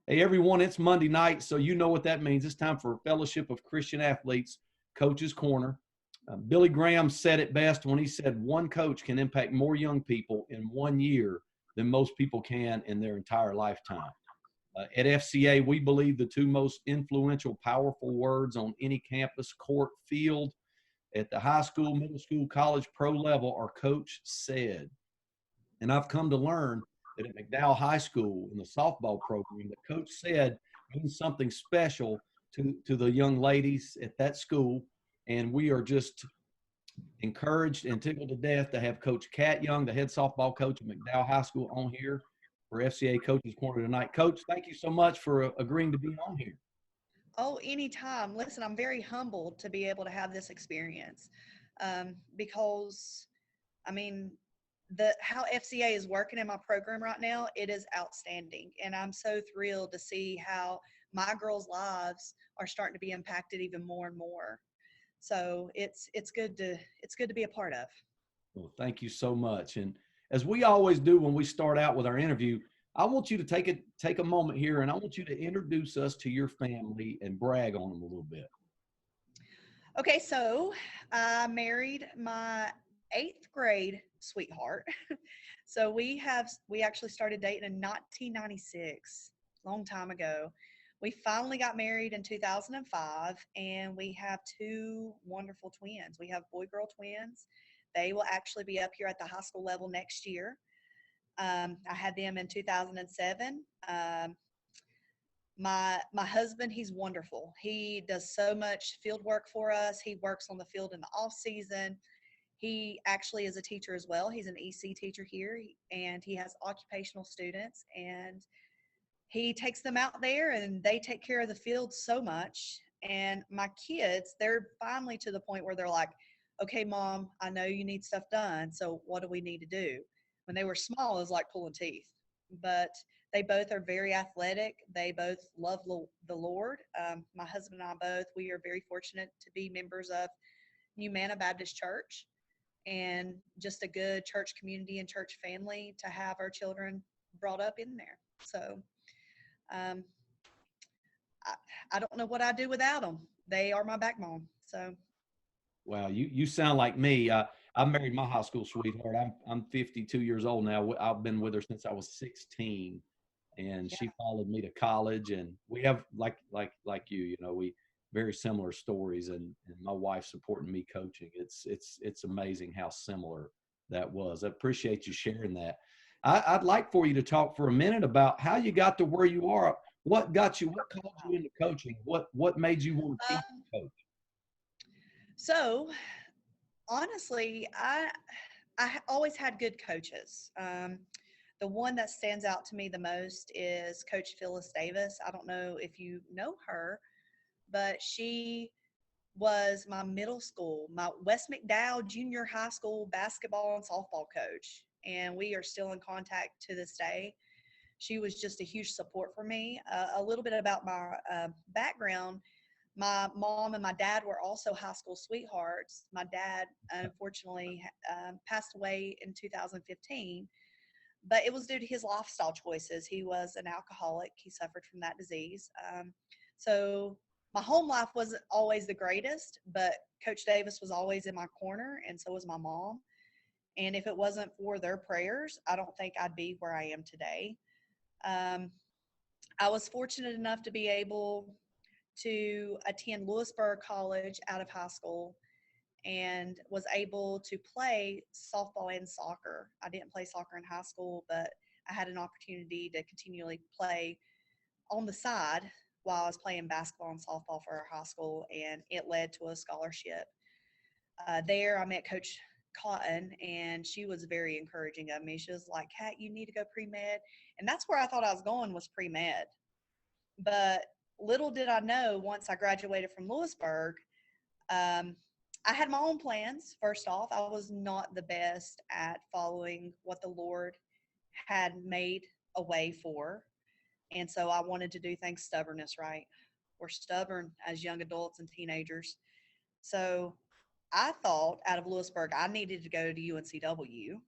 Hey, everyone, it's Monday night, so you know what that means. It's time for Fellowship of Christian Athletes, Coach's Corner. Billy Graham said it best when he said one coach can impact more young people in 1 year than most people can in their entire lifetime. At FCA, we believe the two most influential, powerful words on any campus, court, field, at the high school, middle school, college, pro level are coach said. And I've come to learn that at Mcdowell High School in the softball program, that coach said means something special to the young ladies at that school. And we are just encouraged and tickled to death to have Coach Kat Young, the head softball coach at McDowell High School, on here for FCA Coach's Corner tonight. Coach, thank you so much for agreeing to be on here. Oh, anytime. Listen, I'm very humbled to be able to have this experience because, I mean, how FCA is working in my program right now, it is outstanding, and I'm so thrilled to see how my girls' lives are starting to be impacted even more and more. So it's good to be a part of. Well, thank you so much. And as we always do when we start out with our interview, I want you to take a moment here, and I want you to introduce us to your family and brag on them a little bit. Okay, so I married my eighth grade sweetheart. So we actually started dating in 1996, long time ago. We finally got married in 2005, and we have two wonderful twins. We have boy-girl twins. They will actually be up here at the high school level next year. I had them in 2007. My husband, he's wonderful. He does so much field work for us. He works on the field in the off season. He actually is a teacher as well. He's an EC teacher here, and he has occupational students, and he takes them out there and they take care of the field so much. And my kids, they're finally to the point where they're like, okay, mom, I know you need stuff done. So what do we need to do? When they were small, it was like pulling teeth. But they both are very athletic. They both love the Lord. My husband and I both, we are very fortunate to be members of New Manna Baptist Church, and just a good church community and church family to have our children brought up in there. So um, I, I don't know what I'd do without them. They are my backbone. So Wow, you sound like me. I married my high school sweetheart. I'm 52 years old now. I've been with her since I was 16, and yeah, she followed me to college. And we have like you, we very similar stories. And my wife supporting me coaching. It's amazing how similar that was. I appreciate you sharing that. I'd like for you to talk for a minute about how you got to where you are. What got you? What called you into coaching? What made you want to teach um, and coach? so honestly, I always had good coaches. The one that stands out to me the most is Coach Phyllis Davis. I don't know if you know her, but she was my middle school, my West Mcdowell Junior High School basketball and softball coach, and we are still in contact to this day. She was just a huge support for me. A little bit about my background: my mom and my dad were also high school sweethearts. My dad, unfortunately, passed away in 2015, but it was due to his lifestyle choices. He was an alcoholic. He suffered from that disease. So my home life wasn't always the greatest, but Coach Davis was always in my corner, and so was my mom. And if it wasn't for their prayers, I don't think I'd be where I am today. Um, I was fortunate enough to be able to attend Lewisburg College out of high school and was able to play softball and soccer. I didn't play soccer in high school, but I had an opportunity to continually play on the side while I was playing basketball and softball for our high school, and it led to a scholarship. There, I met Coach Cotton, and she was very encouraging of me. She was like, "Kat, you need to go pre med," and that's where I thought I was going, was pre med. But little did I know, once I graduated from Lewisburg, um, I had my own plans. First off, I was not the best at following what the Lord had made a way for. And so I wanted to do things stubbornness, right? We're stubborn as young adults and teenagers. So I thought out of Lewisburg, I needed to go to UNCW.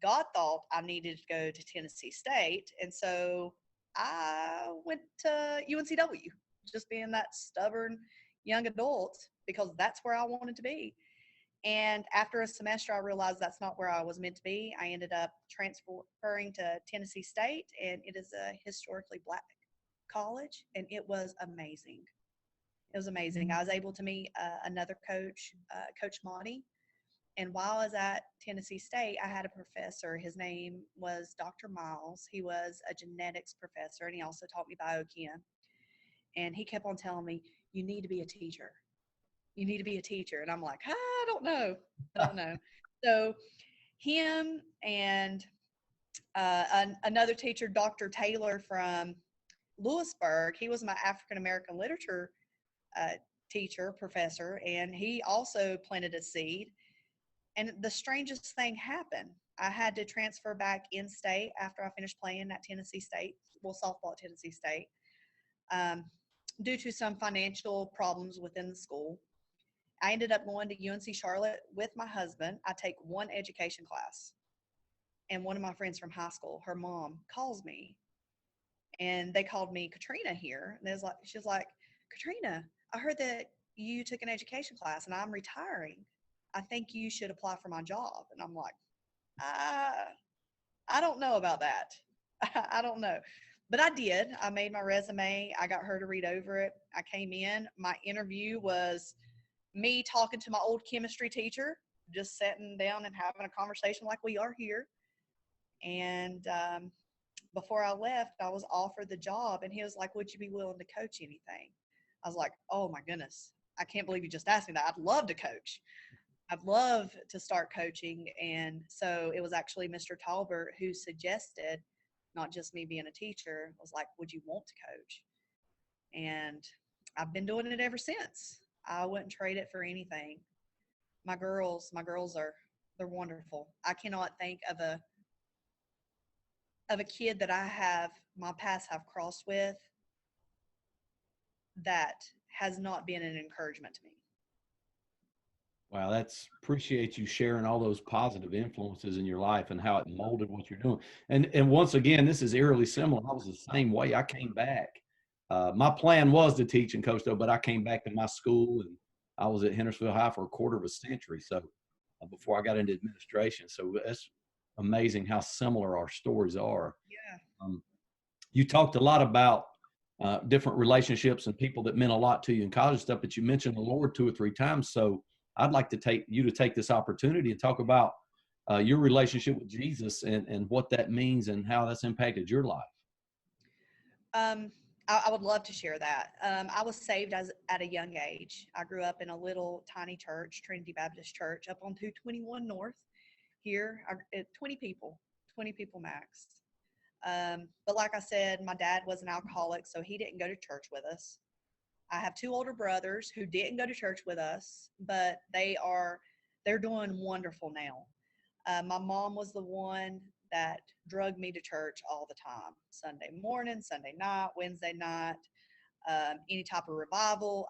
God thought I needed to go to Tennessee State. And so I went to UNCW, just being that stubborn young adult, because that's where I wanted to be. And after a semester, I realized that's not where I was meant to be. I ended up transferring to Tennessee State, and it is a historically black college, and it was amazing. It was amazing. I was able to meet another coach, Coach Monty. And while I was at Tennessee State, I had a professor. His name was Dr. Miles. He was a genetics professor, and he also taught me biochem. And he kept on telling me, "You need to be a teacher. You need to be a teacher." And I'm like, I don't know. I don't know. So him and another teacher, Dr. Taylor from Lewisburg, he was my African American literature uh, teacher, professor, and he also planted a seed. And the strangest thing happened. I had to transfer back in state after I finished playing at Tennessee State, well, softball at Tennessee State, um, due to some financial problems within the school. I ended up going to UNC Charlotte with my husband. I take one education class, and one of my friends from high school, her mom calls me, and they called me Katrina here. And she was like, "Katrina, I heard that you took an education class, and I'm retiring. I think you should apply for my job." And I'm like, I, I don't know about that. I don't know. But I did. I made my resume. I got her to read over it. I came in. My interview was me talking to my old chemistry teacher, just sitting down and having a conversation like we are here. And before I left, I was offered the job, and he was like, "Would you be willing to coach anything?" I was like, "Oh my goodness, I can't believe you just asked me that. I'd love to coach. I'd love to start coaching." And so it was actually Mr. Talbert who suggested, not just me being a teacher, was like, "Would you want to coach?" And I've been doing it ever since. I wouldn't trade it for anything. My girls are, they're wonderful. I cannot think of a kid that I have my paths have crossed with that has not been an encouragement to me. Wow, that's appreciate you sharing all those positive influences in your life and how it molded what you're doing. And once again, this is eerily similar. I was the same way. I came back. My plan was to teach and coach though, but I came back to my school and I was at Hendersonville High for a quarter of a century. So before I got into administration, so that's amazing how similar our stories are. Yeah. Um, you talked a lot about different relationships and people that meant a lot to you in college stuff, but you mentioned the Lord 2 or 3 times. So I'd like to take this opportunity and talk about your relationship with Jesus and what that means and how that's impacted your life. Um, I would love to share that. I was saved at a young age. I grew up in a little tiny church, Trinity Baptist Church, up on 221 North here, 20 people max. But like I said, my dad was an alcoholic, so he didn't go to church with us. I have two older brothers who didn't go to church with us, but they're doing wonderful now. My mom was the one that drug me to church all the time. Sunday morning, Sunday night, Wednesday night, any type of revival,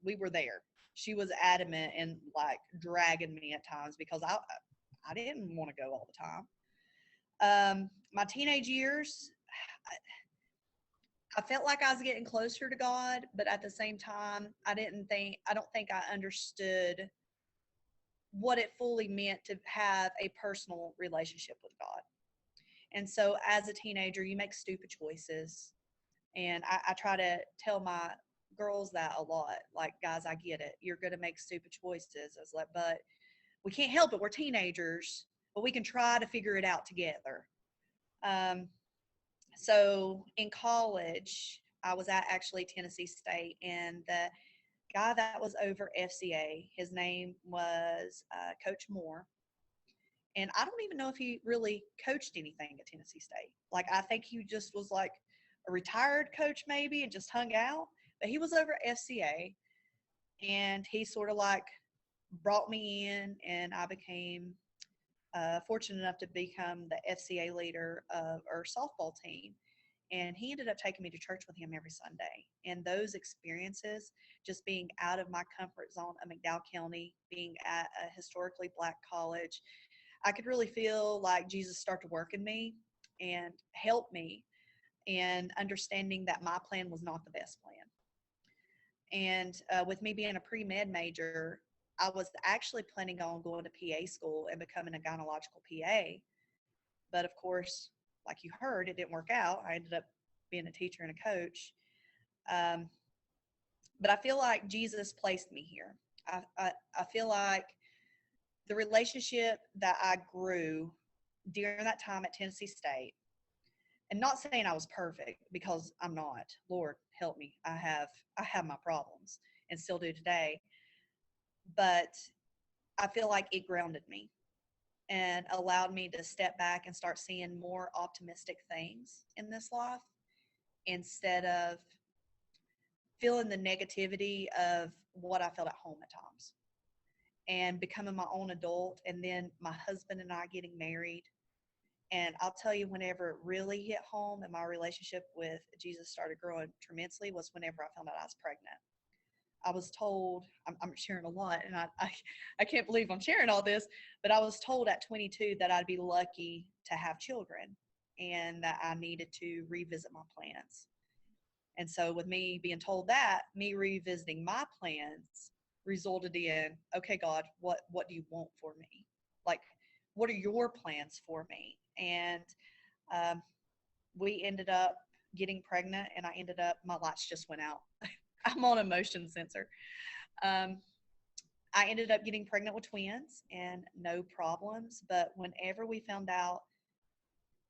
we were there. She was adamant and like dragging me at times because I didn't want to go all the time. My teenage years, I felt like I was getting closer to God, but at the same time, I don't think I understood what it fully meant to have a personal relationship with God. And so as a teenager, you make stupid choices. And I try to tell my girls that a lot. Like, guys, I get it. You're going to make stupid choices. I was like, but we can't help it. We're teenagers, but we can try to figure it out together. Um, so in college, I was at actually Tennessee State, and the guy that was over FCA, his name was Coach Moore. And I don't even know if he really coached anything at Tennessee State. Like, I think he just was like a retired coach maybe and just hung out. But he was over FCA, and he sort of like brought me in, and I became fortunate enough to become the FCA leader of our softball team. And he ended up taking me to church with him every Sunday. And those experiences, just being out of my comfort zone of McDowell County, being at a historically black college, I could really feel like Jesus start to work in me and help me in understanding that my plan was not the best plan. And with me being a pre-med major, I was actually planning on going to PA school and becoming a gynecological PA. But of course, like you heard, it didn't work out. I ended up being a teacher and a coach. Um, but I feel like Jesus placed me here. I feel like the relationship that I grew during that time at Tennessee State, and not saying I was perfect, because I'm not. Lord help me. I have my problems and still do today. But I feel like it grounded me and allowed me to step back and start seeing more optimistic things in this life instead of feeling the negativity of what I felt at home at times. And becoming my own adult, and then my husband and I getting married. And I'll tell you, whenever it really hit home and my relationship with Jesus started growing tremendously was whenever I found out I was pregnant. I was told, I'm sharing a lot, and I can't believe I'm sharing all this, but I was told at 22 that I'd be lucky to have children and that I needed to revisit my plans. And so with me being told that, me revisiting my plans resulted in, okay, God, what do you want for me? Like, what are your plans for me? And um, we ended up getting pregnant, and my lights just went out. I'm on a motion sensor. I ended up getting pregnant with twins and no problems. But whenever we found out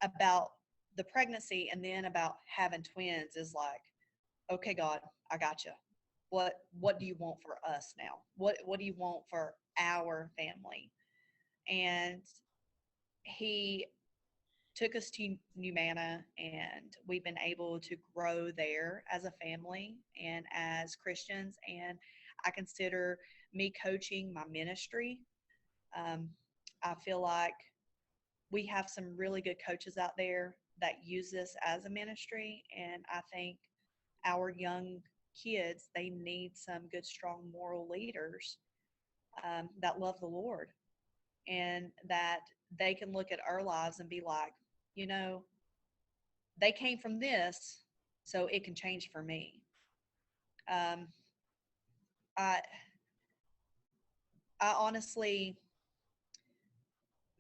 about the pregnancy and then about having twins, is like, okay, God, I got you. What do you want for us now? What do you want for our family? And he took us to Humana, and we've been able to grow there as a family and as Christians. And I consider me coaching my ministry. I feel like we have some really good coaches out there that use this as a ministry. And I think our young kids, they need some good, strong moral leaders that love the Lord, and that they can look at our lives and be like, you know, they came from this, so it can change for me. Um, I I honestly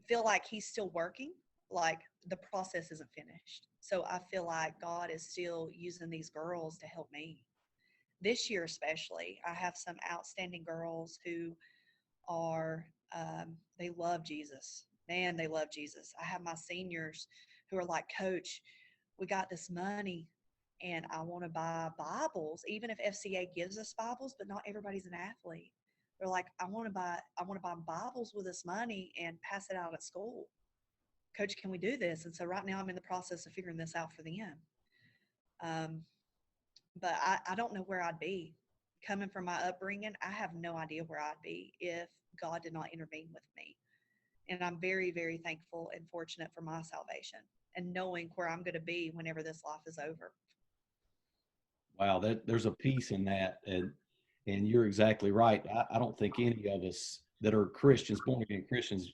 feel like he's still working, like the process isn't finished. So I feel like God is still using these girls to help me. This year especially, I have some outstanding girls who are, they love Jesus. Man, they love Jesus. I have my seniors who are like, Coach, we got this money and I want to buy Bibles, even if FCA gives us Bibles, but not everybody's an athlete. They're like, I want to buy Bibles with this money and pass it out at school. Coach, can we do this? And so right now I'm in the process of figuring this out for them. But I don't know where I'd be. Coming from my upbringing, I have no idea where I'd be if God did not intervene with me. And I'm very, very thankful and fortunate for my salvation and knowing where I'm going to be whenever this life is over. Wow, there's a piece in that, and you're exactly right. I don't think any of us that are Christians, born again Christians,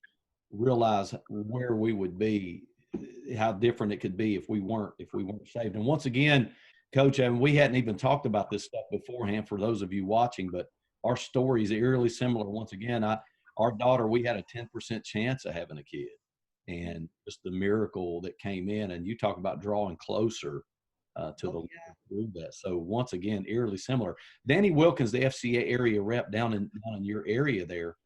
realize where we would be, how different it could be if we weren't saved. And once again, Coach, and we hadn't even talked about this stuff beforehand for those of you watching, but our story is eerily similar. Once again, our daughter, we had a 10% chance of having a kid, and just the miracle that came in. And you talk about drawing closer to the Lord through that. So once again, eerily similar. Danny Wilkins, the FCA area rep down in your area there,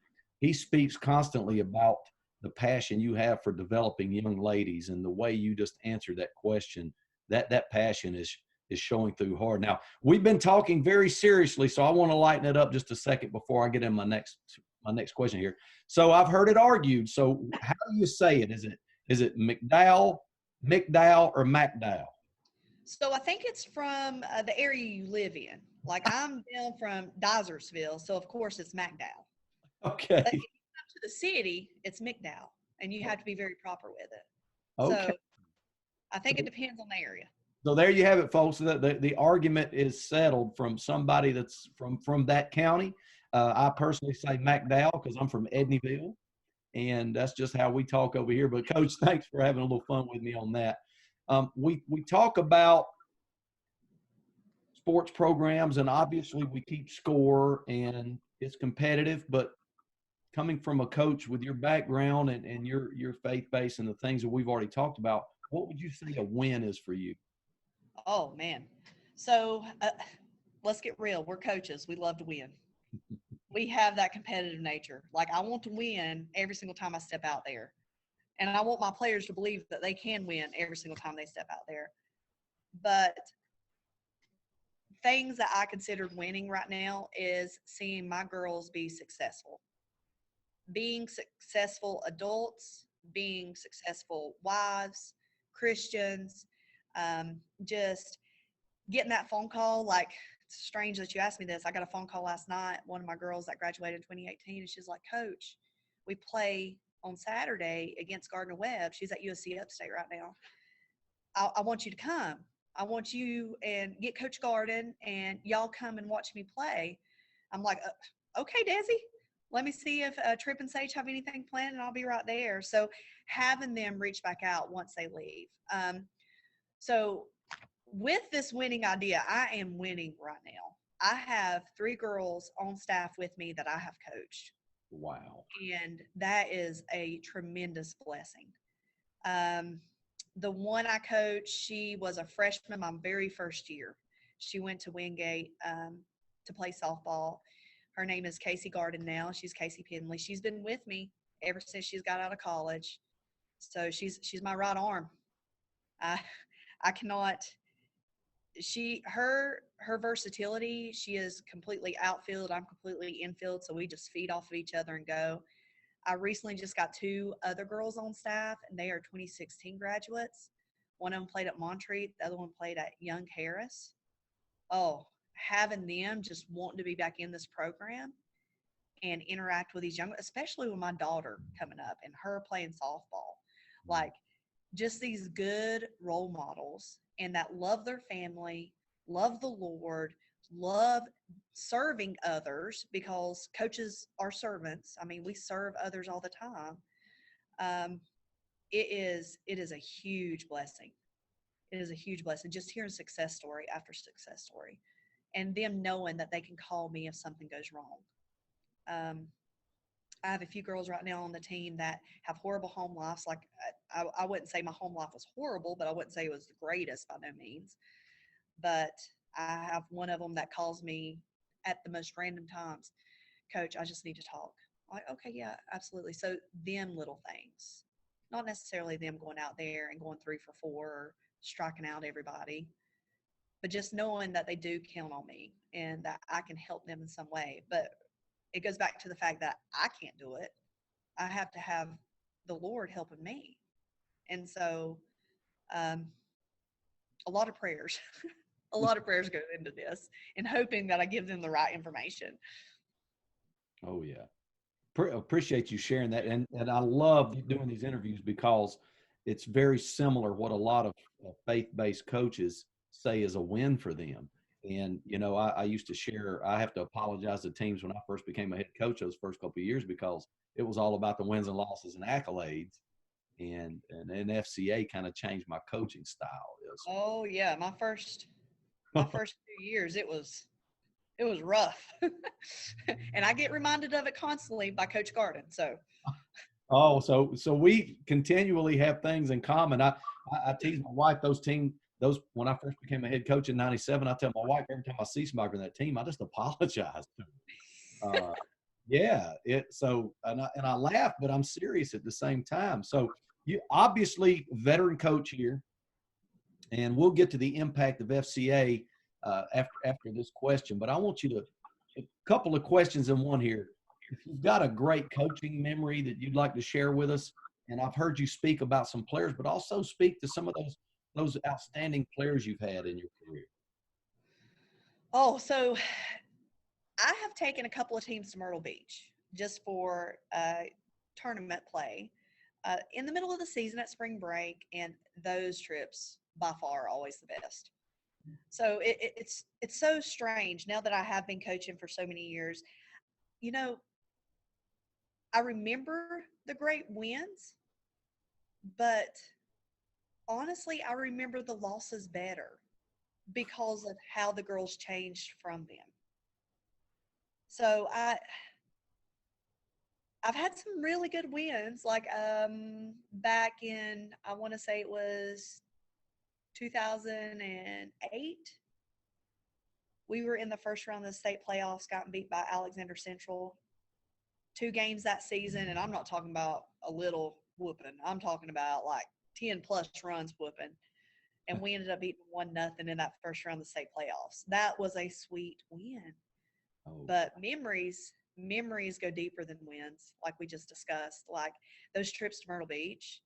he speaks constantly about the passion you have for developing young ladies, and the way you just answered that question, that passion is showing through hard. Now, we've been talking very seriously, so I want to lighten it up just a second before I get in my next question here. So I've heard it argued. So how do you say it? Is it Mcdowell, or Mcdowell? So I think it's from the area you live in. Like I'm down from Dysersville, so of course it's Mcdowell. Okay. But if you come to the city, it's Mcdowell, and you have to be very proper with it. Okay. So I think it depends on the area. So there you have it, folks. The argument is settled from somebody that's from that county. I personally say Mcdowell because I'm from Edneyville, and that's just how we talk over here. But Coach, thanks for having a little fun with me on that. We talk about sports programs, and obviously we keep score, and it's competitive. But coming from a coach with your background and your faith base and the things that we've already talked about, what would you say a win is for you? Oh, man. So let's get real. We're coaches. We love to win. We have that competitive nature. Like, I want to win every single time I step out there. And I want my players to believe that they can win every single time they step out there. But things that I considered winning right now is seeing my girls be successful. Being successful adults, being successful wives, Christians, just getting that phone call. Like, it's strange that you asked me this. I got a phone call last night, one of my girls that graduated in 2018, and she's like, Coach, we play on Saturday against Gardner Webb. She's at USC Upstate right now. I want you to come. I want you and get Coach Garden and y'all come and watch me play. I'm like, okay, Desi, let me see if Trip and Sage have anything planned, and I'll be right there. So having them reach back out once they leave. So with this winning idea, I am winning right now. I have 3 girls on staff with me that I have coached. Wow. And that is a tremendous blessing. The one I coached, she was a freshman my very first year. She went to Wingate to play softball. Her name is Casey Garden now. She's Casey Penley. She's been with me ever since she's got out of college. So she's my right arm. I cannot her versatility, she is completely outfield, I'm completely infield, so we just feed off of each other and go. I recently just got 2 other girls on staff, and they are 2016 graduates. One of them played at Montreat, the other one played at Young Harris. Oh, having them just wanting to be back in this program and interact with these young, especially with my daughter coming up and her playing softball. Like, just these good role models and that love their family, love the Lord, love serving others, because coaches are servants. I mean, we serve others all the time. It is a huge blessing. It is a huge blessing just hearing success story after success story, and them knowing that they can call me if something goes wrong. I have a few girls right now on the team that have horrible home lives. Like, I wouldn't say my home life was horrible, but I wouldn't say it was the greatest by no means. But I have one of them that calls me at the most random times, Coach, I just need to talk. I'm like, okay, yeah, absolutely. So them little things, not necessarily them going out there and going 3 for 4 or striking out everybody, but just knowing that they do count on me and that I can help them in some way. But it goes back to the fact that I can't do it. I have to have the Lord helping me. And so a lot of prayers, a lot of prayers go into this, and hoping that I give them the right information. Oh, yeah. Appreciate you sharing that. And I love doing these interviews because it's very similar what a lot of faith-based coaches say is a win for them. And, I used to share, I have to apologize to teams when I first became a head coach those first couple of years, because it was all about the wins and losses and accolades. And FCA kind of changed my coaching style. Oh yeah. My first 2 years, it was rough. And I get reminded of it constantly by Coach Garden. So Oh, so we continually have things in common. I tease my wife, those when I first became a head coach in '97, I tell my wife every time I see somebody on that team, I just apologize to them. Yeah, and I laugh, but I'm serious at the same time. So you obviously veteran coach here, and we'll get to the impact of FCA after this question. But I want you to a couple of questions in one here. If you've got a great coaching memory that you'd like to share with us, and I've heard you speak about some players, but also speak to some of those outstanding players you've had in your career. Oh, so I have taken a couple of teams to Myrtle Beach just for tournament play in the middle of the season at spring break, and those trips by far are always the best. So it's so strange now that I have been coaching for so many years. You know, I remember the great wins, but honestly, I remember the losses better because of how the girls changed from them. So I've had some really good wins. Like back in, I want to say it was 2008. We were in the first round of the state playoffs, got beat by Alexander Central. 2 games that season, and I'm not talking about a little whooping. I'm talking about like 10 plus runs whooping. And we ended up beating 1-0 in that first round of the state playoffs. That was a sweet win. Oh. But memories go deeper than wins, like we just discussed. Like those trips to Myrtle Beach,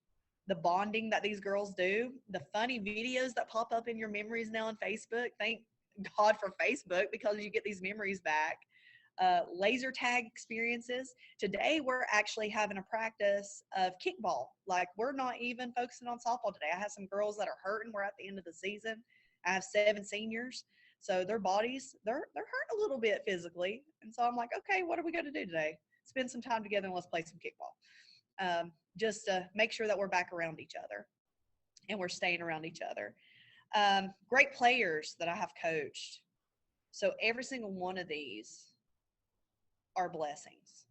the bonding that these girls do, the funny videos that pop up in your memories now on Facebook. Thank God for Facebook, because you get these memories back. Laser tag experiences. Today, we're actually having a practice of kickball. Like, we're not even focusing on softball today. I have some girls that are hurting. We're at the end of the season. I have 7 seniors. So their bodies, they're hurting a little bit physically. And so I'm like, okay, what are we going to do today? Spend some time together and let's play some kickball. Just to make sure that we're back around each other and we're staying around each other. Great players that I have coached. So every single one of these are blessings.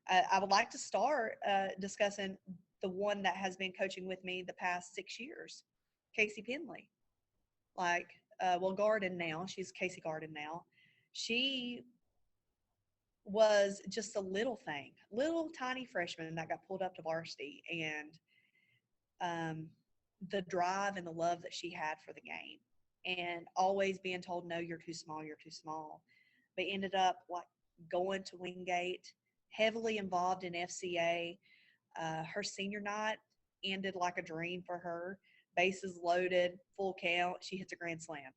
I would like to start discussing the one that has been coaching with me the past 6 years, Casey Penley. Garden now. She's Casey Garden now. She was just a little tiny freshman that got pulled up to varsity, and the drive and the love that she had for the game, and always being told, no, you're too small. But ended up like going to Wingate, heavily involved in FCA. Her senior night ended like a dream for her. Bases loaded, full count. She hits a grand slam.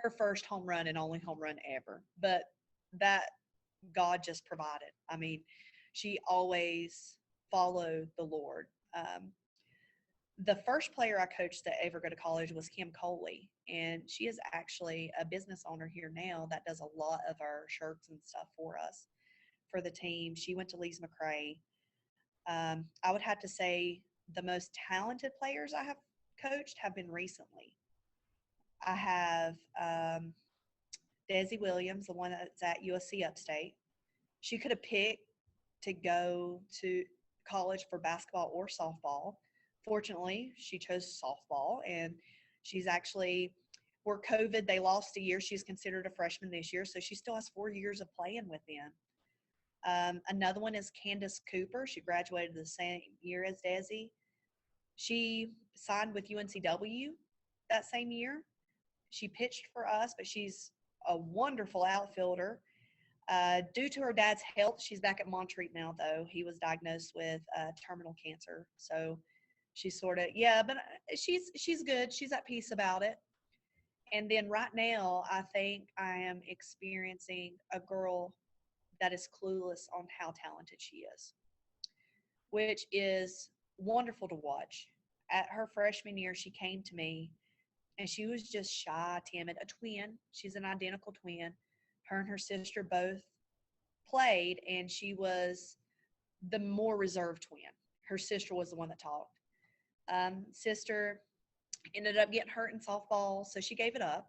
Her first home run and only home run ever. But that God just provided. I mean, she always followed the Lord. The first player I coached to ever go to college was Kim Coley, and she is actually a business owner here now that does a lot of our shirts and stuff for us, for the team. She went to Lee's McRae. I would have to say the most talented players I have coached have been recently. I have Desi Williams, the one that's at USC Upstate. She could have picked to go to college for basketball or softball. Fortunately, she chose softball, and she's actually, where COVID, they lost a year. She's considered a freshman this year, so she still has 4 years of playing with them. Another one is Candace Cooper. She graduated the same year as Desi. She signed with UNCW that same year. She pitched for us, but she's a wonderful outfielder. Due to her dad's health, she's back at Montreat now, though. He was diagnosed with terminal cancer. So she's sort of, but she's good. She's at peace about it. And then right now, I think I am experiencing a girl that is clueless on how talented she is, which is wonderful to watch. At her freshman year, she came to me, and she was just shy, timid, a twin. She's an identical twin. Her and her sister both played, and she was the more reserved twin. Her sister was the one that talked. Sister ended up getting hurt in softball, so she gave it up.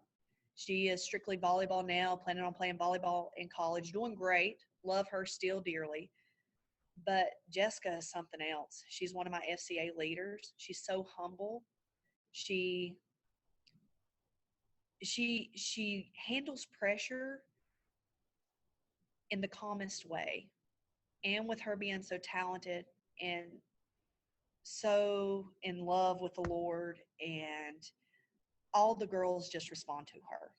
She is strictly volleyball now, planning on playing volleyball in college, doing great. Love her still dearly. But Jessica is something else. She's one of my FCA leaders. She's so humble. She handles pressure in the calmest way. And with her being so talented and so in love with the Lord, and all the girls just respond to her.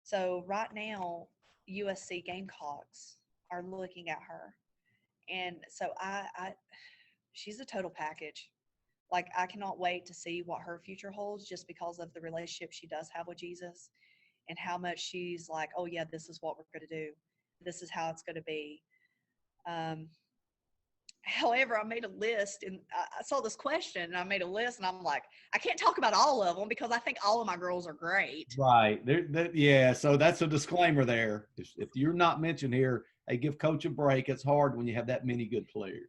So right now, USC Gamecocks are looking at her. And so she's a total package. Like, I cannot wait to see what her future holds, just because of the relationship she does have with Jesus, and how much she's like, oh yeah, this is what we're going to do. This is how it's going to be. However, I made a list, and I saw this question, and I made a list, and I'm like, I can't talk about all of them because I think all of my girls are great. Right. Yeah. So that's a disclaimer there. If you're not mentioned here, hey, give coach a break. It's hard when you have that many good players.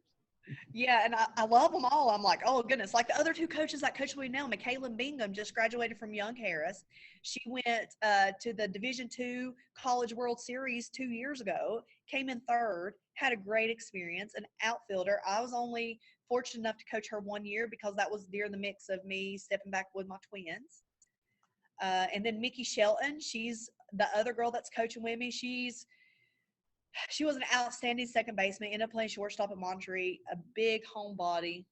Yeah, and I love them all. I'm like, oh goodness, like the other two coaches that coach me now, Mckayla Bingham just graduated from Young Harris. She went to the Division II College World Series 2 years ago, came in third, had a great experience, an outfielder. I was only fortunate enough to coach her 1 year because that was during the mix of me stepping back with my twins. And then Mickey Shelton, she's the other girl that's coaching with me. She was an outstanding second baseman, ended up playing shortstop at Monterey, a big homebody,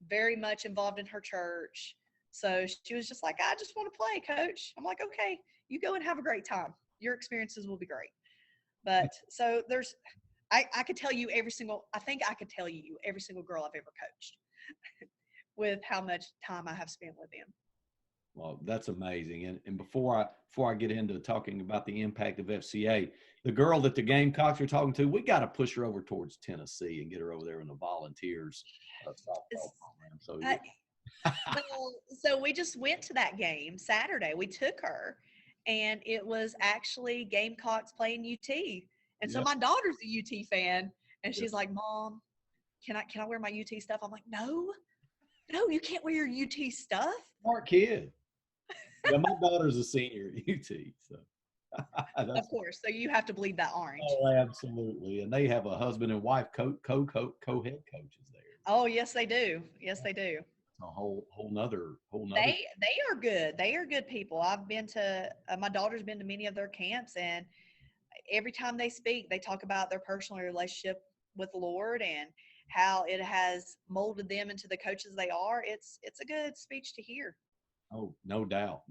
very much involved in her church. So she was just like, I just want to play, coach. I'm like, okay, you go and have a great time. Your experiences will be great. But so I could tell you I think I could tell you every single girl I've ever coached with how much time I have spent with them. Well, that's amazing. And before I get into talking about the impact of FCA, the girl that the Gamecocks are talking to, we got to push her over towards Tennessee and get her over there in the Volunteers softball program. So well, so we just went to that game Saturday. We took her, and it was actually Gamecocks playing UT. And so my daughter's a UT fan, and she's like, Mom, can I wear my UT stuff? I'm like, no, you can't wear your UT stuff. Smart kid. Yeah, my daughter's a senior at UT, so of course. So you have to bleed that orange. Oh, absolutely. And they have a husband and wife co-head coaches there. Oh, yes, they do. Yes, they do. A whole nother. They are good. They are good people. I've been to my daughter's been to many of their camps, and every time they speak, they talk about their personal relationship with the Lord and how it has molded them into the coaches they are. It's a good speech to hear. Oh, no doubt.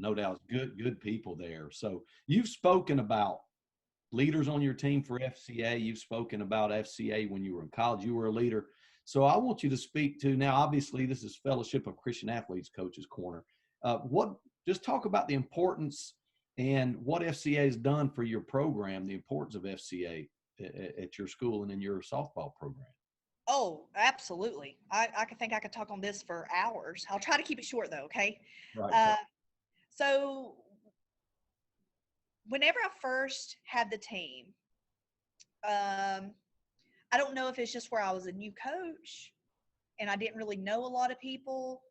Good people there. So you've spoken about leaders on your team for FCA. You've spoken about FCA when you were in college. You were a leader. So I want you to speak to, now obviously this is Fellowship of Christian Athletes Coaches Corner. Just talk about the importance and what FCA has done for your program, the importance of FCA at your school and in your softball program. Oh, absolutely. I think I could talk on this for hours. I'll try to keep it short though, okay? Right. So whenever I first had the team, I don't know if it's just where I was a new coach and I didn't really know a lot of people,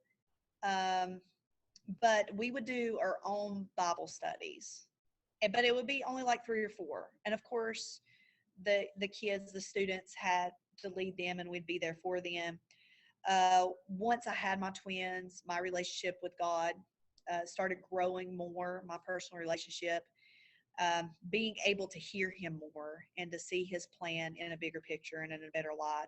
but we would do our own Bible studies, but it would be only like 3 or 4. And of course, the kids, the students had to lead them and we'd be there for them. Once I had my twins, my relationship with God started growing more, my personal relationship, being able to hear him more and to see his plan in a bigger picture and in a better light.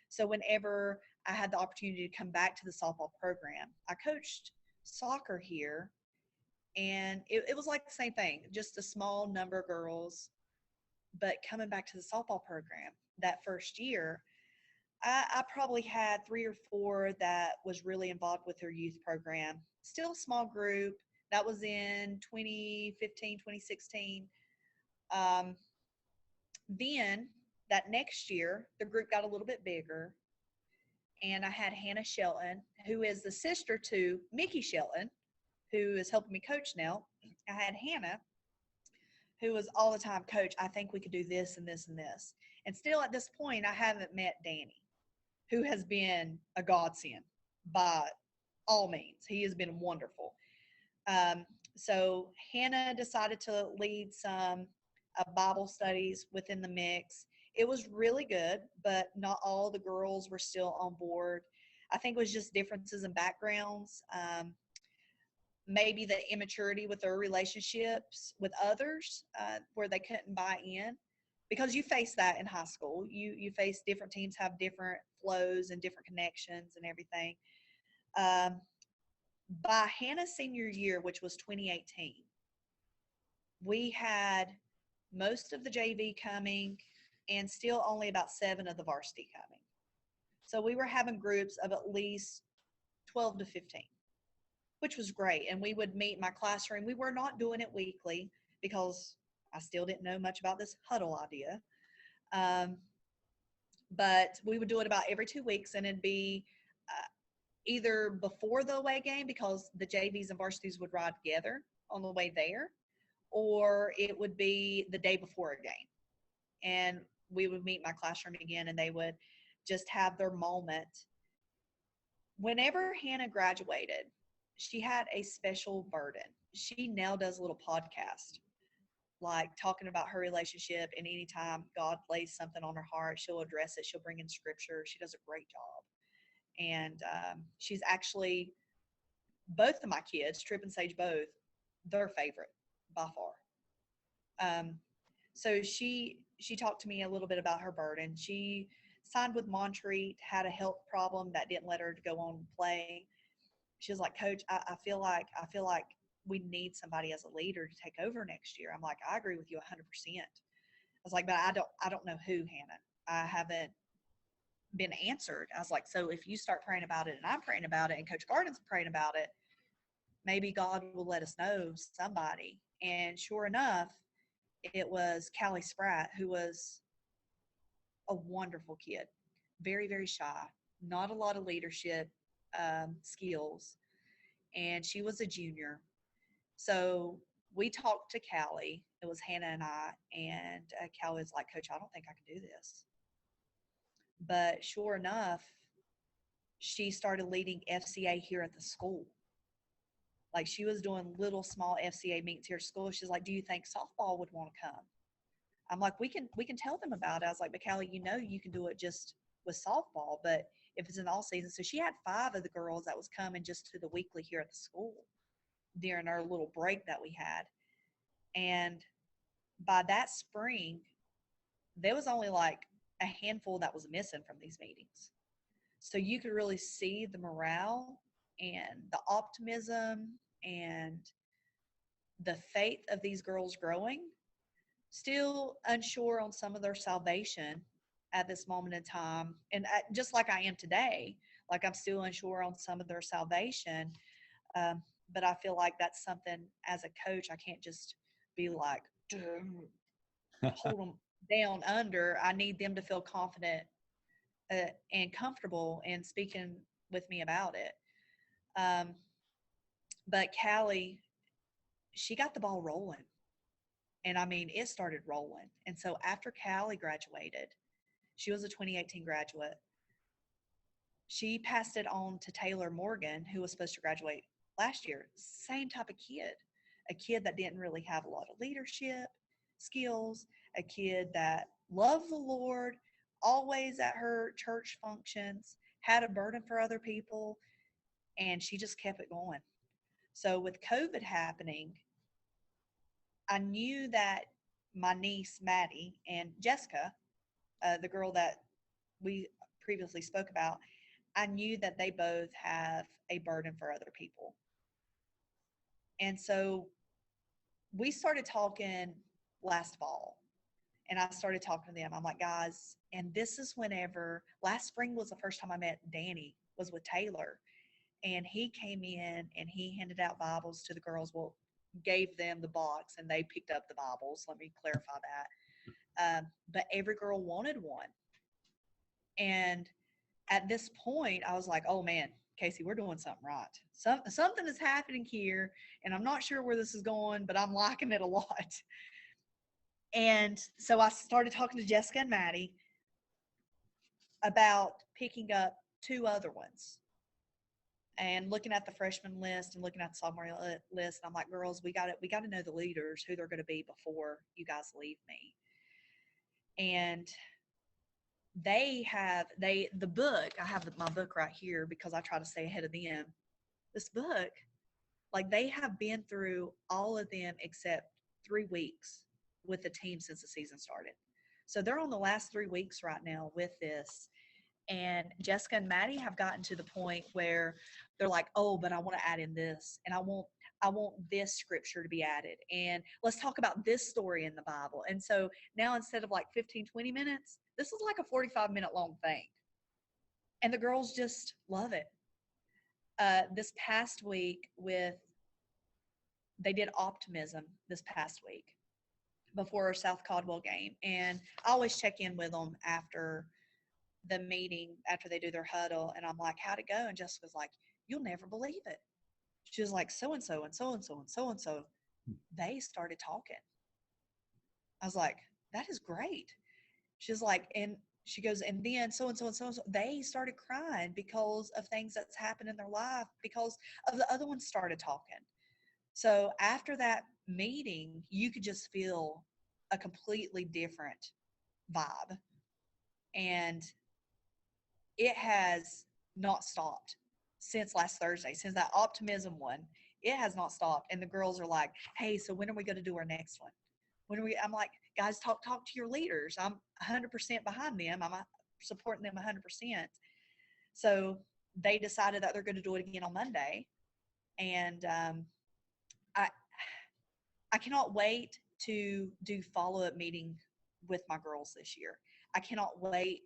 So whenever I had the opportunity to come back to the softball program, I coached soccer here, and it was like the same thing, just a small number of girls. But coming back to the softball program that first year, I probably had 3 or 4 that was really involved with their youth program. Still a small group. That was in 2015, 2016. Then that next year, the group got a little bit bigger. And I had Hannah Shelton, who is the sister to Mickey Shelton, who is helping me coach now. I had Hannah, who was all the time, Coach, I think we could do this and this and this. And still at this point, I haven't met Danny, who has been a godsend by all means. He has been wonderful. So Hannah decided to lead some Bible studies within the mix. It was really good, but not all the girls were still on board. I think it was just differences in backgrounds, maybe the immaturity with their relationships with others, where they couldn't buy in. Because you face that in high school. You face different teams have different flows and different connections and everything. By Hannah's senior year, which was 2018, we had most of the JV coming and still only about 7 of the varsity coming. So we were having groups of at least 12 to 15, which was great. And we would meet in my classroom. We were not doing it weekly because I still didn't know much about this huddle idea. But we would do it about every 2 weeks, and it'd be either before the away game because the JVs and varsities would ride together on the way there, or it would be the day before a game. And we would meet in my classroom again, and they would just have their moment. Whenever Hannah graduated, she had a special burden. She now does a little podcast, like talking about her relationship. And anytime God lays something on her heart, she'll address it. She'll bring in scripture. She does a great job. And she's actually, both of my kids, Trip and Sage both, their favorite by far. So she talked to me a little bit about her burden. She signed with Montreat, had a health problem that didn't let her go on and play. She was like, Coach, I feel like we need somebody as a leader to take over next year. I'm like, I agree with you 100%. I was like, but I don't know who, Hannah. I haven't been answered. I was like, so if you start praying about it and I'm praying about it and Coach Garden's praying about it, maybe God will let us know somebody. And sure enough, it was Callie Spratt, who was a wonderful kid, very, very shy, not a lot of leadership skills. And she was a junior. So we talked to Callie. It was Hannah and I. And Callie was like, Coach, I don't think I can do this. But sure enough, she started leading FCA here at the school. Like, she was doing little small FCA meets here at school. She's like, do you think softball would want to come? I'm like, we can tell them about it. I was like, but Callie, you can do it just with softball, but if it's an all season. So she had 5 of the girls that was coming just to the weekly here at the school during our little break that we had. And by that spring, there was only like a handful that was missing from these meetings. So you could really see the morale and the optimism and the faith of these girls growing. Still unsure on some of their salvation at this moment in time. And just like I am today, like I'm still unsure on some of their salvation. But I feel like that's something as a coach, I can't just be like, hold them down under. I need them to feel confident and comfortable in speaking with me about it. But Callie, she got the ball rolling. And I mean, it started rolling. And so after Callie graduated, she was a 2018 graduate. She passed it on to Taylor Morgan, who was supposed to graduate last year. Same type of kid, a kid that didn't really have a lot of leadership skills, a kid that loved the Lord, always at her church functions, had a burden for other people, and she just kept it going. So with COVID happening, I knew that my niece, Maddie, and Jessica, the girl that we previously spoke about, I knew that they both have a burden for other people. And so we started talking last fall, and I started talking to them. I'm like, guys, and this is whenever, last spring was the first time I met Danny, was with Taylor. And he came in and he handed out Bibles to the girls. Well, gave them the box and they picked up the Bibles. Let me clarify that. But every girl wanted one. And at this point, I was like, oh man, Casey, we're doing something right. Something is happening here, and I'm not sure where this is going, but I'm liking it a lot. And so I started talking to Jessica and Maddie about picking up 2 other ones and looking at the freshman list and looking at the sophomore list. And I'm like, girls, we got to know the leaders, who they're going to be before you guys leave me. And the book, I have my book right here because I try to stay ahead of them. This book, like, they have been through all of them except 3 weeks with the team since the season started. So they're on the last 3 weeks right now with this. And Jessica and Maddie have gotten to the point where they're like, oh, but I want to add in this, and I want this scripture to be added, and let's talk about this story in the Bible. And so now, instead of like 15, 20 minutes, this is like a 45-minute long thing. And the girls just love it. This past week they did optimism this past week before our South Caldwell game. And I always check in with them after the meeting, after they do their huddle. And I'm like, how'd it go? And Jessica's like, you'll never believe it. She was like, so-and-so and so-and-so and so-and-so, they started talking. I was like, that is great. She's like, and she goes, and then so and so and so and so, they started crying because of things that's happened in their life because of the other ones started talking. So after that meeting, you could just feel a completely different vibe. And it has not stopped since last Thursday, since that optimism one. It has not stopped. And the girls are like, hey, so when are we going to do our next one? When are we? I'm like, guys, talk to your leaders. I'm 100% behind them. I'm supporting them 100%. So they decided that they're going to do it again on Monday. And I I cannot wait to do follow-up meeting with my girls this year. I cannot wait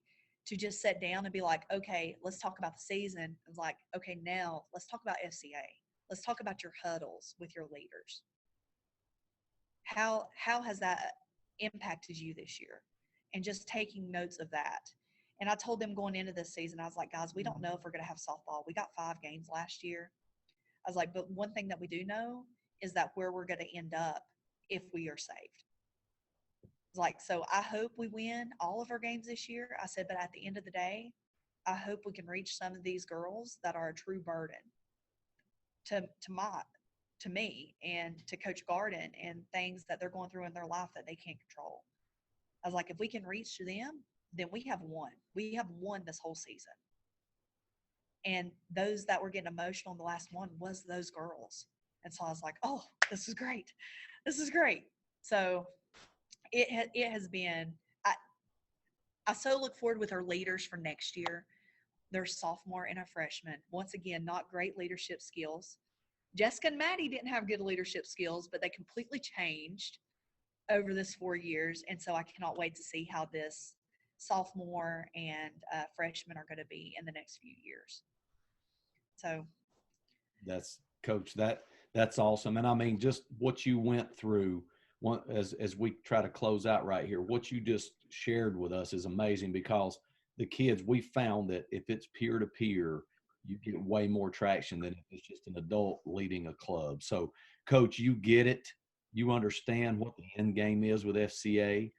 to just sit down and be like, okay, let's talk about the season. It's like, okay, now let's talk about FCA. Let's talk about your huddles with your leaders. How has that impacted you this year? And just taking notes of that. And I told them going into this season, I was like, guys, we don't know if we're going to have softball. We got 5 games last year. I was like, but one thing that we do know is that where we're going to end up if we are saved. It's like, so I hope we win all of our games this year. I said, but at the end of the day, I hope we can reach some of these girls that are a true burden to me and to Coach Garden and things that they're going through in their life that they can't control. I was like, if we can reach them, then we have won. We have won this whole season. And those that were getting emotional in the last one was those girls. And so I was like, oh, this is great. This is great. So it has been, I so look forward with our leaders for next year. Their sophomore and a freshman. Once again, not great leadership skills. Jessica and Maddie didn't have good leadership skills, but they completely changed over this 4 years. And so I cannot wait to see how this sophomore and freshman are going to be in the next few years. So that's Coach, that's awesome. And I mean, just what you went through as we try to close out right here, what you just shared with us is amazing, because the kids, we found that if it's peer to peer, you get way more traction than if it's just an adult leading a club. So Coach, you get it. You understand what the end game is with FCA.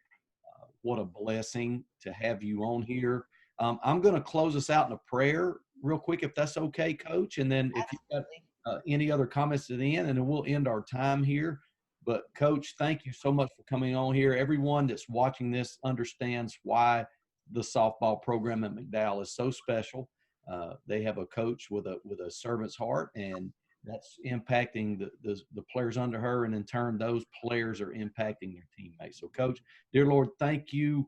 What a blessing to have you on here. I'm going to close us out in a prayer real quick, if that's okay, Coach. And then if you've got any other comments at the end, and then we'll end our time here. But Coach, thank you so much for coming on here. Everyone that's watching this understands why the softball program at Mcdowell is so special. They have a coach with a servant's heart, and that's impacting the players under her, and in turn, those players are impacting their teammates. So, Coach, dear Lord, thank you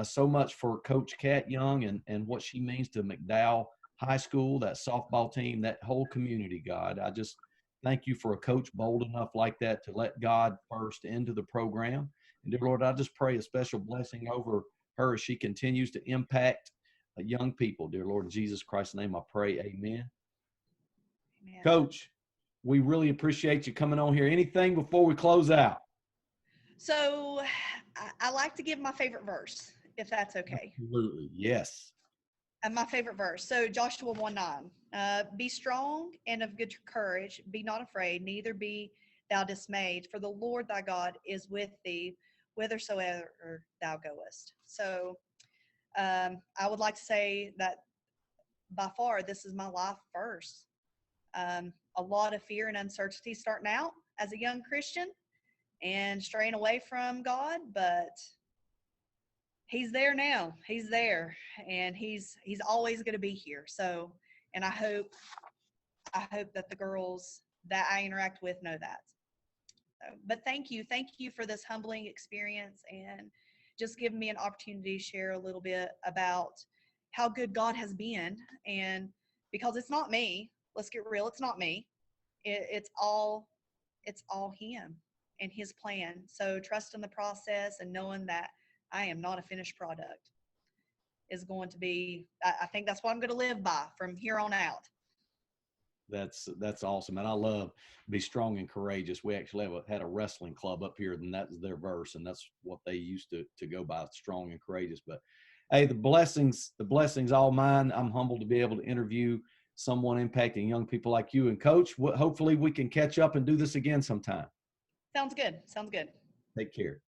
so much for Coach Kat Young and what she means to Mcdowell High School, that softball team, that whole community, God. I just thank you for a coach bold enough like that to let God first into the program. And dear Lord, I just pray a special blessing over her as she continues to impact young people. Dear Lord, in Jesus Christ's name, I pray, amen. Amen. Coach, we really appreciate you coming on here. Anything before we close out? So I like to give my favorite verse, if that's okay. Absolutely, yes. And my favorite verse. So Joshua 1:9. Be strong and of good courage. Be not afraid, neither be thou dismayed. For the Lord thy God is with thee, whithersoever thou goest. So I would like to say that by far this is my life verse. A lot of fear and uncertainty starting out as a young Christian and straying away from God, but he's there now. He's there, and he's always going to be here. So, and I hope that the girls that I interact with know that. So, but thank you for this humbling experience and just giving me an opportunity to share a little bit about how good God has been. And because it's not me, let's get real, it's not me. It's all him and his plan. So trust in the process and knowing that I am not a finished product is going to be, I think that's what I'm going to live by from here on out. That's awesome. And I love be strong and courageous. We actually had a wrestling club up here, and that's their verse, and that's what they used to go by, strong and courageous. But hey, the blessings all mine. I'm humbled to be able to interview someone impacting young people like you. And Coach, hopefully we can catch up and do this again sometime. Sounds good. Take care.